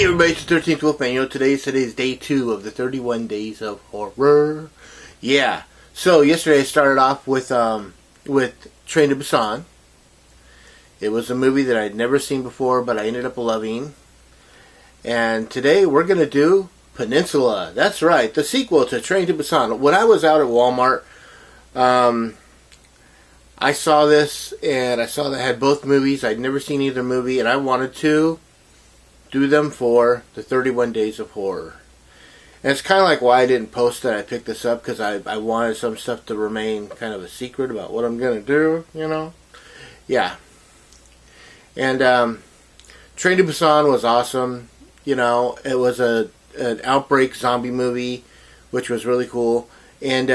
Hey everybody, it's the 13th Wolfman. Today's day 2 of the 31 Days of Horror. Yeah. So yesterday I started off with Train to Busan. It was a movie that I'd never seen before, but I ended up loving. And today we're going to do Peninsula. That's right, the sequel to Train to Busan. When I was out at Walmart, I saw this, and I saw that it had both movies. I'd never seen either movie, and I wanted to do them for the 31 Days of Horror. And it's kind of like why I didn't post that I picked this up, because I wanted some stuff to remain kind of a secret about what I'm going to do, you know? Yeah. And Train to Busan was awesome. You know, it was an outbreak zombie movie, which was really cool. And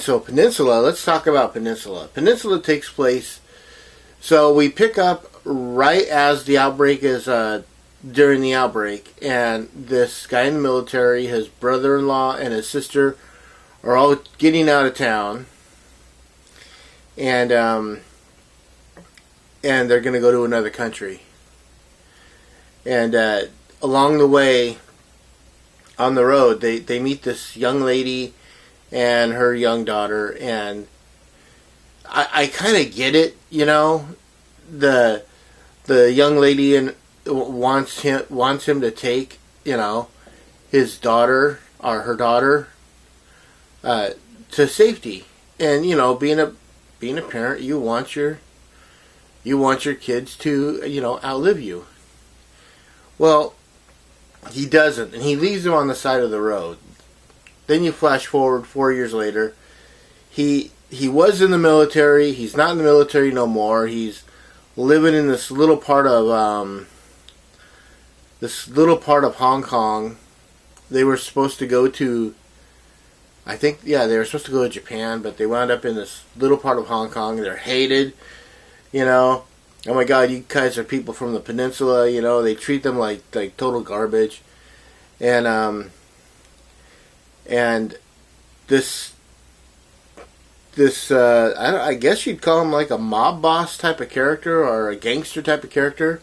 so Peninsula, let's talk about Peninsula. Peninsula takes place, so we pick up right as the outbreak is, during the outbreak, and this guy in the military, his brother-in-law, and his sister are all getting out of town, and they're going to go to another country. And along the way, on the road, they meet this young lady and her young daughter, and I kind of get it, you know. The young lady wants him to take, you know, his daughter or her daughter to safety. And you know, being a parent, you want your kids to, you know, outlive you. Well, he doesn't, and he leaves them on the side of the road. Then you flash forward 4 years later. He was in the military. He's not in the military no more. He's living in this little part of Hong Kong. They were supposed to go to, they were supposed to go to Japan, but they wound up in this little part of Hong Kong. They're hated, you know. Oh my God, you guys are people from the Peninsula, you know. They treat them like total garbage, and this I guess you'd call him like a mob boss type of character or a gangster type of character.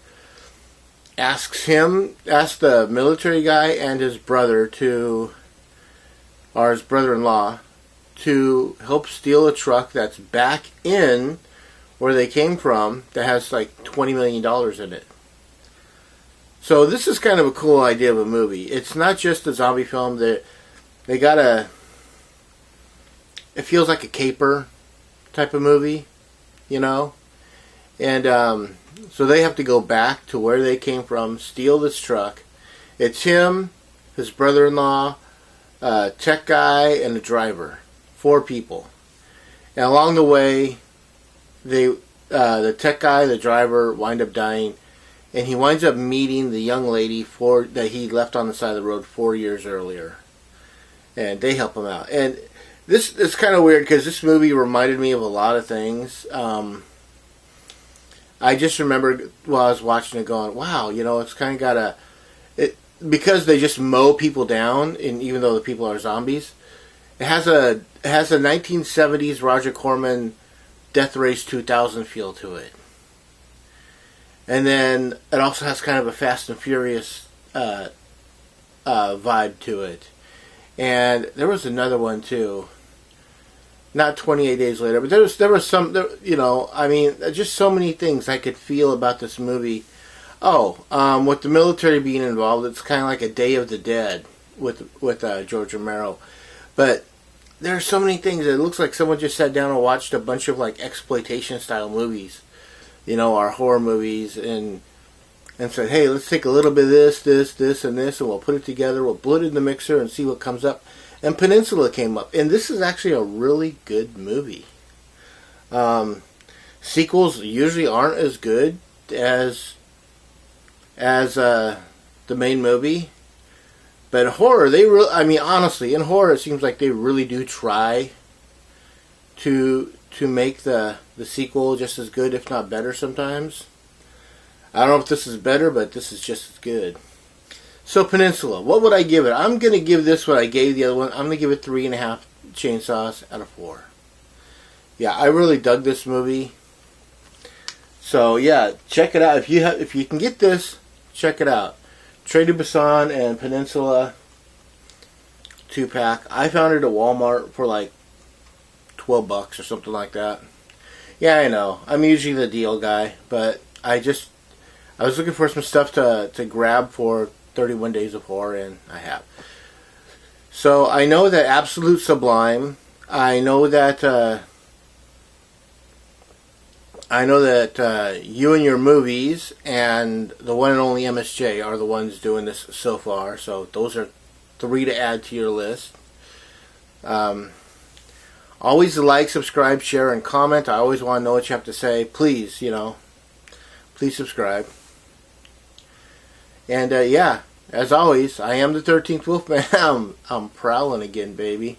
Asks the military guy and his brother-in-law to help steal a truck that's back in where they came from that has like $20 million in it. So this is kind of a cool idea of a movie. It's not just a zombie film. It feels like a caper type of movie, you know? And so they have to go back to where they came from, steal this truck. It's him, his brother-in-law, tech guy, and the driver. 4 people. And along the way, the tech guy, the driver, wind up dying, and he winds up meeting the young lady that he left on the side of the road 4 years earlier. And they help him out. And this is kind of weird because this movie reminded me of a lot of things. I just remembered while I was watching it going, wow, you know, it's kind of got because they just mow people down, and even though the people are zombies, it has a 1970s Roger Corman Death Race 2000 feel to it. And then it also has kind of a Fast and Furious vibe to it. And there was another one too. Not 28 Days Later, but there was some, you know, I mean, just so many things I could feel about this movie. With the military being involved, it's kind of like a Day of the Dead with George Romero. But there are so many things. It looks like someone just sat down and watched a bunch of like exploitation style movies, you know, our horror movies, and said, hey, let's take a little bit of this, and this, and we'll put it together. We'll put it in the mixer and see what comes up. And Peninsula came up, and this is actually a really good movie. Sequels usually aren't as good as the main movie, but horror, honestly, in horror, it seems like they really do try to make the sequel just as good, if not better, sometimes. I don't know if this is better, but this is just as good. So Peninsula, what would I give it? I'm going to give this what I gave the other one. I'm going to give it 3.5 chainsaws out of 4. Yeah, I really dug this movie. So yeah, check it out. If you can get this, check it out. Trade de Busan and Peninsula 2-pack. I found it at Walmart for like $12 or something like that. Yeah, I know. I'm usually the deal guy, but I was looking for some stuff to grab for 31 Days of Horror, and I have. So I know that Absolute Sublime. I know that You and Your Movies and the One and Only MSJ are the ones doing this so far. So those are 3 to add to your list. Always like, subscribe, share, and comment. I always want to know what you have to say. Please, please subscribe. And yeah, as always, I am the 13th Wolfman. I'm prowling again, baby.